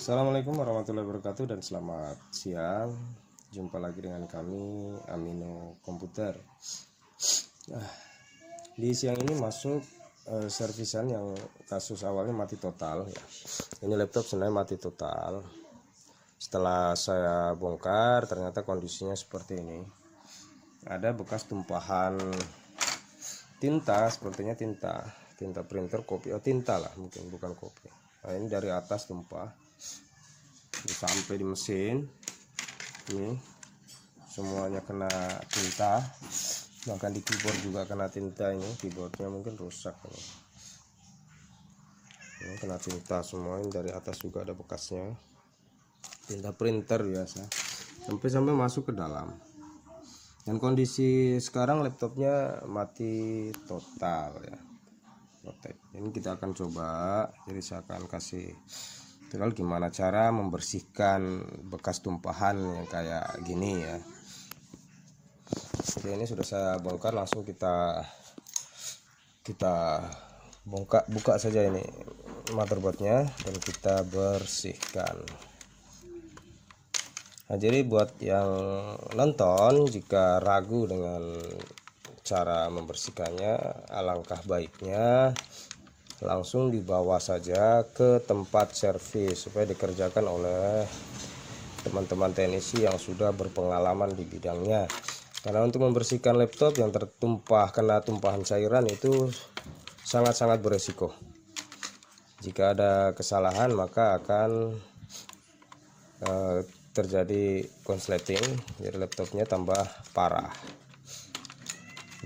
Assalamualaikum warahmatullahi wabarakatuh dan selamat siang. Jumpa lagi dengan kami Amino Komputer. Di siang ini masuk servisan yang kasus awalnya mati total ya. Ini laptop sebenarnya mati total. Setelah saya bongkar ternyata kondisinya seperti ini. Ada bekas tumpahan tinta, sepertinya tinta printer, kopi, tinta lah mungkin, bukan kopi. Nah, ini dari atas tumpah sampai di mesin, ini semuanya kena tinta, bahkan di keyboard juga kena tinta. Ini keyboardnya mungkin rusak ini kena tinta semua. Ini dari atas juga ada bekasnya, tinta printer biasa, sampai masuk ke dalam. Dan kondisi sekarang laptopnya mati total ya. Ini kita akan coba, jadi saya akan kasih tutorial gimana cara membersihkan bekas tumpahan yang kayak gini ya. Oke, ini sudah saya bongkar, langsung kita buka saja ini motherboardnya dan kita bersihkan. Nah, jadi buat yang nonton, jika ragu dengan cara membersihkannya, alangkah baiknya langsung dibawa saja ke tempat servis supaya dikerjakan oleh teman-teman teknisi yang sudah berpengalaman di bidangnya. Karena untuk membersihkan laptop yang kena tumpahan cairan itu sangat-sangat beresiko. Jika ada kesalahan maka akan terjadi konsleting, jadi laptopnya tambah parah,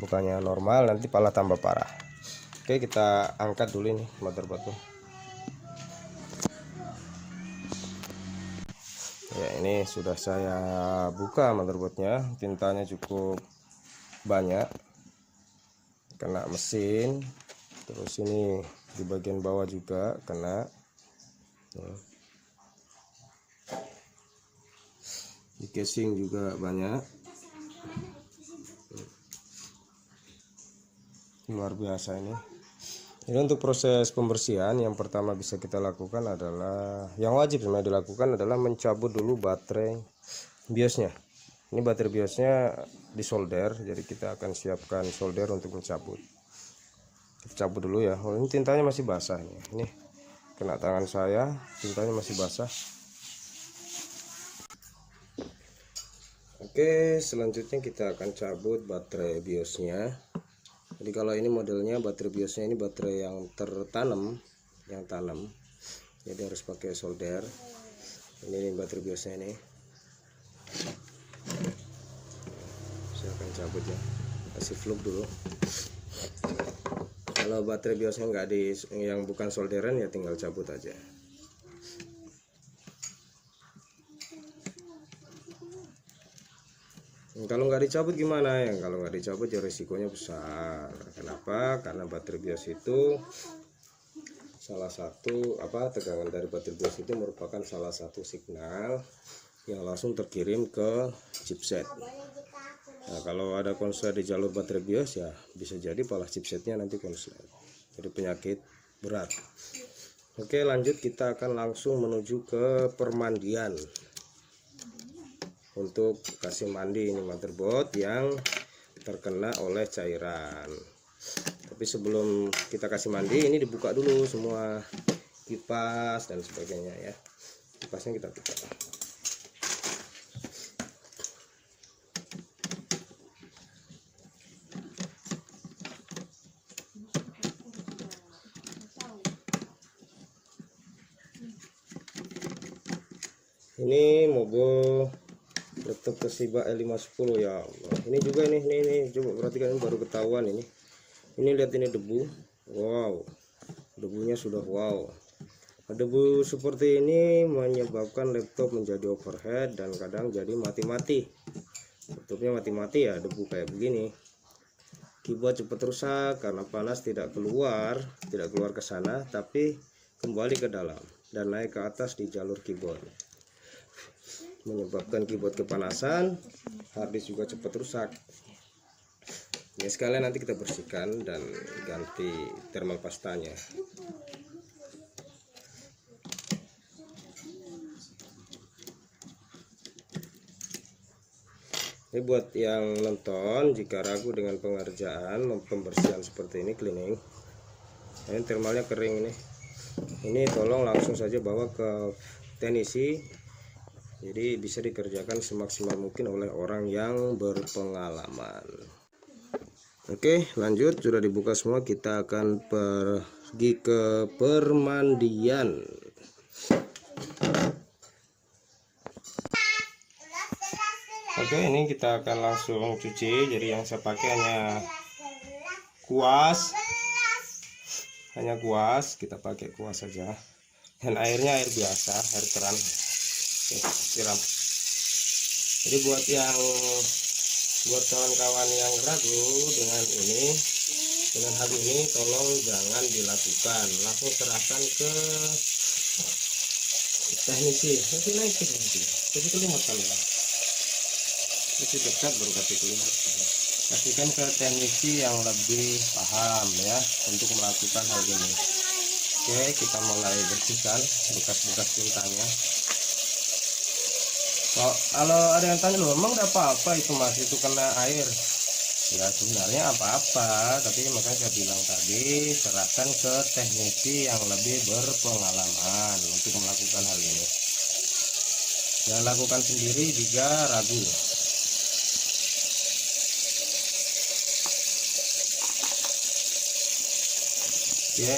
bukannya normal, nanti malah tambah parah. Oke, kita angkat dulu nih motherboardnya ya. Ini sudah saya buka motherboardnya, tintanya cukup banyak, kena mesin, terus ini di bagian bawah juga kena ya. Di casing juga banyak, luar biasa ini. Jadi untuk proses pembersihan yang pertama bisa kita lakukan adalah, yang wajib sebenarnya dilakukan adalah mencabut dulu baterai BIOSnya. Ini baterai BIOSnya disolder, jadi kita akan siapkan solder untuk mencabut. Kita cabut dulu ya. Oh, ini tintanya masih basah ini kena tangan saya, tintanya masih basah. Oke, selanjutnya kita akan cabut baterai BIOSnya. Jadi kalau ini modelnya baterai BIOSnya ini baterai yang tertanam, yang tanam, jadi harus pakai solder. Ini baterai BIOSnya ini. Saya akan cabut ya, kasih fluk dulu. Kalau baterai BIOSnya nggak yang bukan solderan ya tinggal cabut aja. Kalau nggak dicabut gimana ya? Kalau nggak dicabut ya risikonya besar. Kenapa? Karena baterai BIOS itu salah satu tegangan dari baterai BIOS itu merupakan salah satu signal yang langsung terkirim ke chipset. Nah, kalau ada konslet di jalur baterai BIOS ya bisa jadi malah chipsetnya nanti konslet, jadi penyakit berat. Oke, lanjut, kita akan langsung menuju ke permandian untuk kasih mandi ini motherboard yang terkena oleh cairan. Tapi sebelum kita kasih mandi, ini dibuka dulu semua kipas dan sebagainya ya. Kipasnya kita buka. Ini mobil laptop Toshiba L510 ya Allah. Ini juga ini coba perhatikan, ini baru ketahuan ini. Ini lihat, ini debu. Wow, debunya sudah wow. Debu seperti ini menyebabkan laptop menjadi overheat dan kadang jadi mati-mati. Laptopnya mati-mati ya, debu kayak begini. Keyboard cepat rusak karena panas tidak keluar ke sana, tapi kembali ke dalam dan naik ke atas di jalur keyboard, menyebabkan keyboard kepanasan. Harddisk juga cepat rusak ya. Sekalian nanti kita bersihkan dan ganti thermal pastanya. Ini buat yang nonton, jika ragu dengan pengerjaan pembersihan seperti ini, cleaning, ini thermalnya kering ini tolong langsung saja bawa ke teknisi, jadi bisa dikerjakan semaksimal mungkin oleh orang yang berpengalaman. Oke, lanjut, sudah dibuka semua, kita akan pergi ke permandian. Oke, ini kita akan langsung cuci. Jadi yang saya pakai hanya kuas, kita pakai kuas saja, dan airnya air biasa, air keran. Oke, siram. Jadi buat kawan-kawan yang ragu dengan hal ini, tolong jangan dilakukan, langsung serahkan ke teknisi. Nanti naik ke sini, kasih kelihatan ya, kasih dekat baru kasih kelihatan. Kasihkan ke teknisi yang lebih paham ya untuk melakukan hal ini. Oke, kita mulai bersihkan bekas-bekas tintanya. Kalau ada yang tanya, loh emang enggak apa-apa itu Mas, itu kena air? Ya sebenarnya apa-apa, tapi makanya saya bilang tadi, serahkan ke teknisi yang lebih berpengalaman untuk melakukan hal ini. Jangan lakukan sendiri jika ragu. Oke,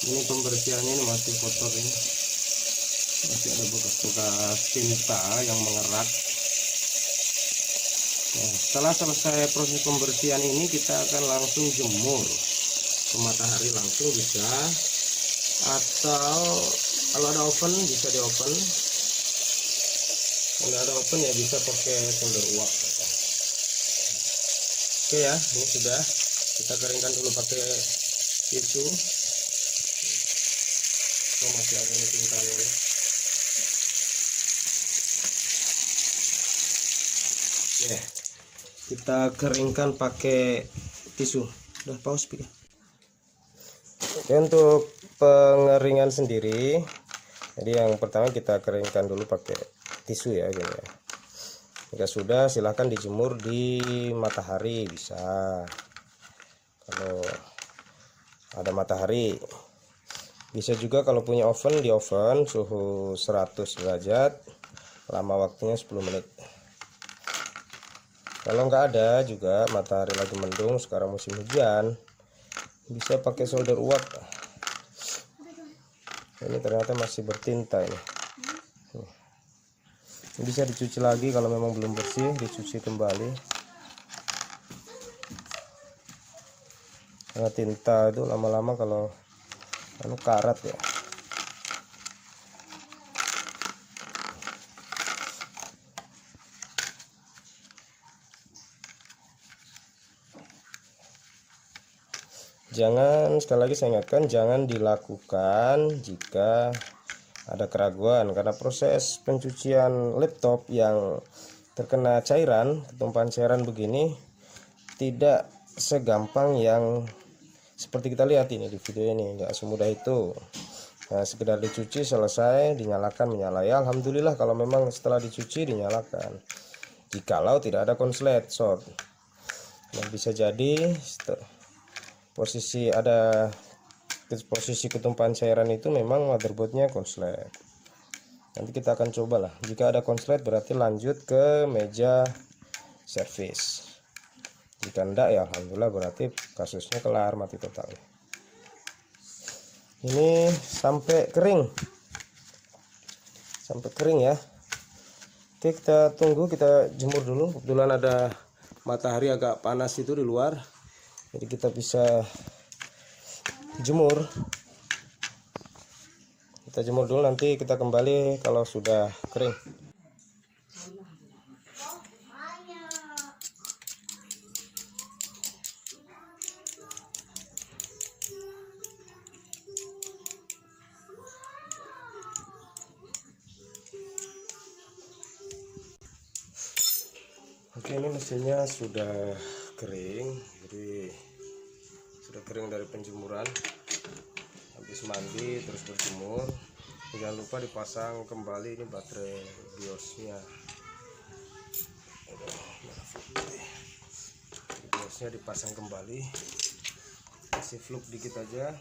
ini pembersihannya ini masih kotor, ini masih ada bekas-bekas tinta yang mengerat. Nah, setelah selesai proses pembersihan ini, kita akan langsung jemur ke matahari langsung bisa, atau kalau ada oven bisa di oven. Kalau ada oven ya bisa pakai solder uap. Oke ya, ini sudah, kita keringkan dulu pakai tisu. Oh, masih ada ini tintanya ini. Ya, kita keringkan pakai tisu. Udah pause pikir. Oke, untuk pengeringan sendiri, jadi yang pertama kita keringkan dulu pakai tisu ya, gini ya. Jika sudah, silahkan dijemur di matahari bisa. Kalau ada matahari, bisa juga kalau punya oven, di oven suhu 100 derajat, lama waktunya 10 menit. Kalau nggak ada juga, matahari lagi mendung, sekarang musim hujan, bisa pakai solder uap. Ini ternyata masih bertinta ini. Bisa dicuci lagi kalau memang belum bersih, dicuci kembali. Karena tinta itu lama-lama kalau karat ya. Jangan, sekali lagi saya ingatkan, jangan dilakukan jika ada keraguan, karena proses pencucian laptop yang terkena cairan, ketumpahan cairan begini, tidak segampang yang seperti kita lihat ini di video ini, nggak semudah itu. Nah, sekedar dicuci selesai, dinyalakan menyala ya, alhamdulillah. Kalau memang setelah dicuci dinyalakan, jikalau tidak ada konslet short, nah, bisa jadi posisi ketumpahan cairan itu memang motherboardnya konslet. Nanti kita akan cobalah, jika ada konslet berarti lanjut ke meja servis. Jika enggak ya alhamdulillah, berarti kasusnya kelar, mati total. Ini sampai kering ya. Oke, kita tunggu, kita jemur dulu. Kebetulan ada matahari agak panas itu di luar, jadi kita bisa jemur. Kita jemur dulu, nanti kita kembali kalau sudah kering. Oke, ini mesinnya sudah kering, jadi sudah kering dari penjemuran. Habis mandi terus berjemur. Jangan lupa dipasang kembali ini baterai BIOSnya. harusnya dipasang kembali, kasih fluk dikit aja.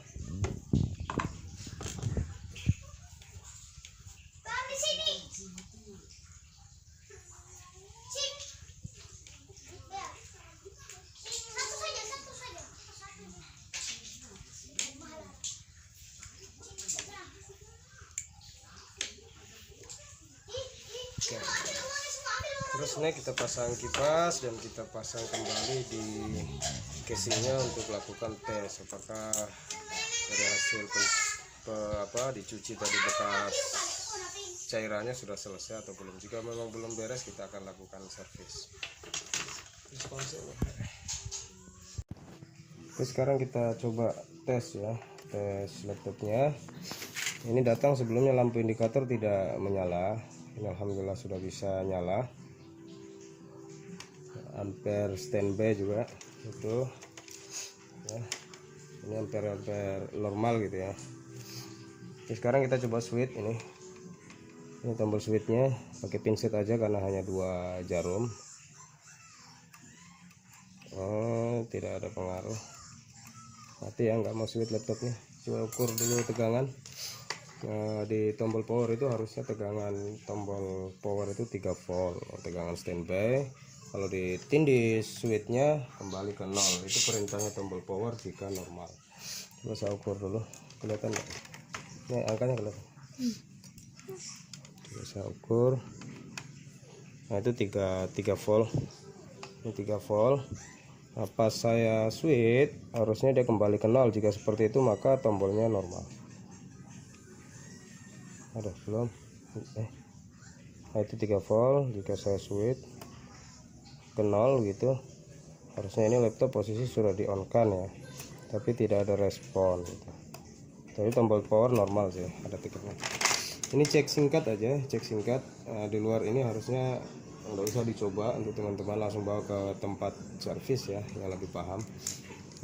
Oke. Terus ini kita pasang kipas dan kita pasang kembali di casingnya untuk lakukan tes apakah dari hasil dicuci tadi bekas cairannya sudah selesai atau belum. Jika memang belum beres, kita akan lakukan servis. Oke, sekarang kita coba tes ya, tes laptopnya. Ini datang sebelumnya lampu indikator tidak menyala. Ini alhamdulillah sudah bisa nyala. Ampere standby juga itu ya. Ini ampere normal gitu ya. Oke, sekarang kita coba switch ini tombol switchnya pakai pinset aja karena hanya 2 jarum. Oh, tidak ada pengaruh, mati ya, nggak mau switch laptopnya. Coba ukur dulu tegangan. Nah, di tombol power itu harusnya tegangan tombol power itu 3 volt tegangan standby. Kalau ditindih switchnya kembali ke 0, itu perintahnya tombol power jika normal. Coba saya ukur dulu, kelihatan nggak? Ini angkanya kelihatan. Coba saya ukur. Nah, itu 3 volt. Ini 3 volt. Nah, pas saya switch harusnya dia kembali ke 0. Jika seperti itu maka tombolnya normal. Ada belum? Nah, itu 3 volt. Jika saya switch ke 0 gitu, harusnya ini laptop posisi sudah di on kan ya, tapi tidak ada respon gitu. Tapi tombol power normal sih, ada tiketnya. Ini cek singkat aja, cek singkat. Nah, di luar ini harusnya nggak usah dicoba, untuk teman-teman langsung bawa ke tempat servis ya yang lebih paham.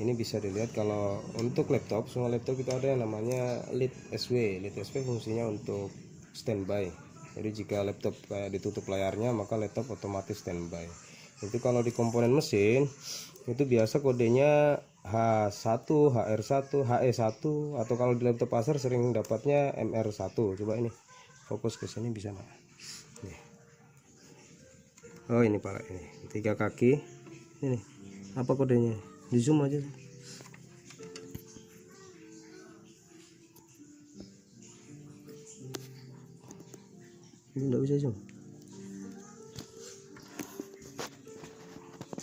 Ini bisa dilihat kalau untuk laptop, semua laptop kita ada yang namanya lead SW. Lead SW fungsinya untuk standby. Jadi jika laptop ditutup layarnya, maka laptop otomatis standby. Itu kalau di komponen mesin itu biasa kodenya H1, HR1, HE1, atau kalau di laptop Acer sering dapatnya MR1. Coba ini fokus ke sini bisa nggak? Nih. Oh, ini Pak, ini 3 kaki. Ini apa kodenya? Di zoom aja. Ini nggak bisa zoom.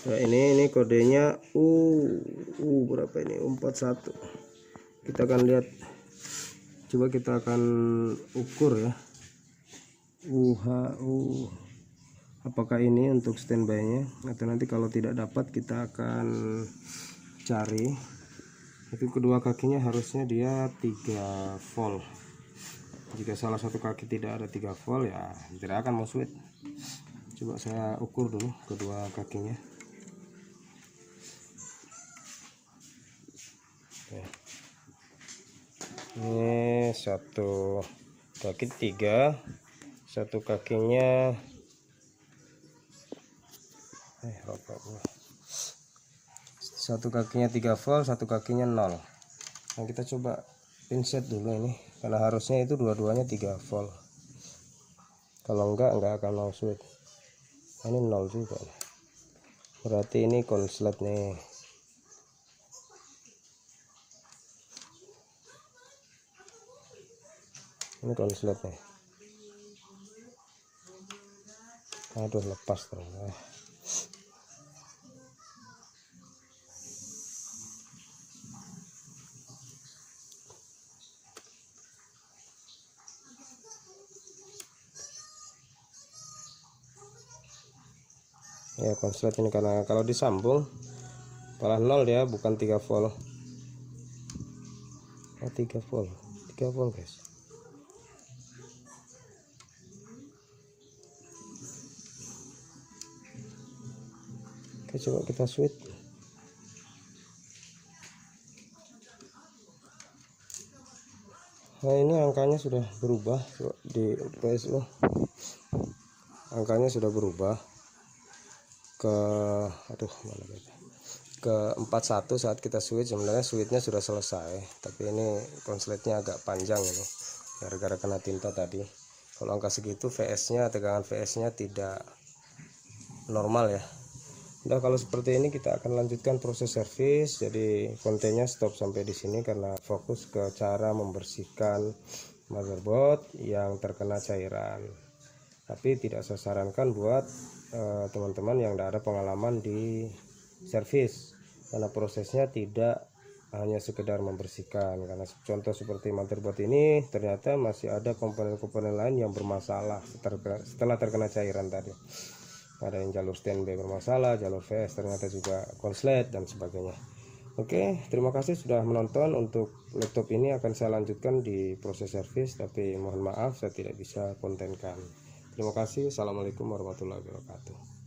Nah, ini kodenya berapa ini? 41. Kita akan lihat, coba kita akan ukur ya, apakah ini untuk standby nya, atau nanti kalau tidak dapat kita akan cari. Itu kedua kakinya harusnya dia 3 volt. Jika salah satu kaki tidak ada 3 volt ya tidak akan mau switch. Coba saya ukur dulu kedua kakinya. Ini satu kaki 3, satu kakinya satu kakinya 3 volt, satu kakinya 0. Nah, kita coba pinset dulu ini, karena harusnya itu dua-duanya 3 volt. Kalau enggak akan mau switch. Ini 0 juga, berarti ini konslet nih. Ini konslet nih. Aduh, lepas dong. Ya, konslet ini karena kalau disambung malah 0 dia, bukan 3 volt. 3 volt guys. Oke, coba kita switch. Nah, ini angkanya sudah berubah. Coba di PSU angkanya sudah berubah ke mana beda, ke 41 saat kita switch. Sebenarnya switchnya sudah selesai, tapi ini konsletnya agak panjang ini gara-gara kena tinta tadi. Kalau angka segitu VS-nya, tegangan VS-nya tidak normal ya. Udah, kalau seperti ini kita akan lanjutkan proses servis. Jadi kontennya stop sampai di sini karena fokus ke cara membersihkan motherboard yang terkena cairan. Tapi tidak saya sarankan buat teman-teman yang tidak ada pengalaman di servis, karena prosesnya tidak hanya sekedar membersihkan. Karena contoh seperti motherboard ini ternyata masih ada komponen-komponen lain yang bermasalah setelah terkena cairan tadi. Ada yang jalur standby bermasalah, jalur VS ternyata juga konslet dan sebagainya. Oke, terima kasih sudah menonton. Untuk laptop ini akan saya lanjutkan di proses servis, tapi mohon maaf saya tidak bisa kontenkan. Terima kasih. Assalamualaikum warahmatullahi wabarakatuh.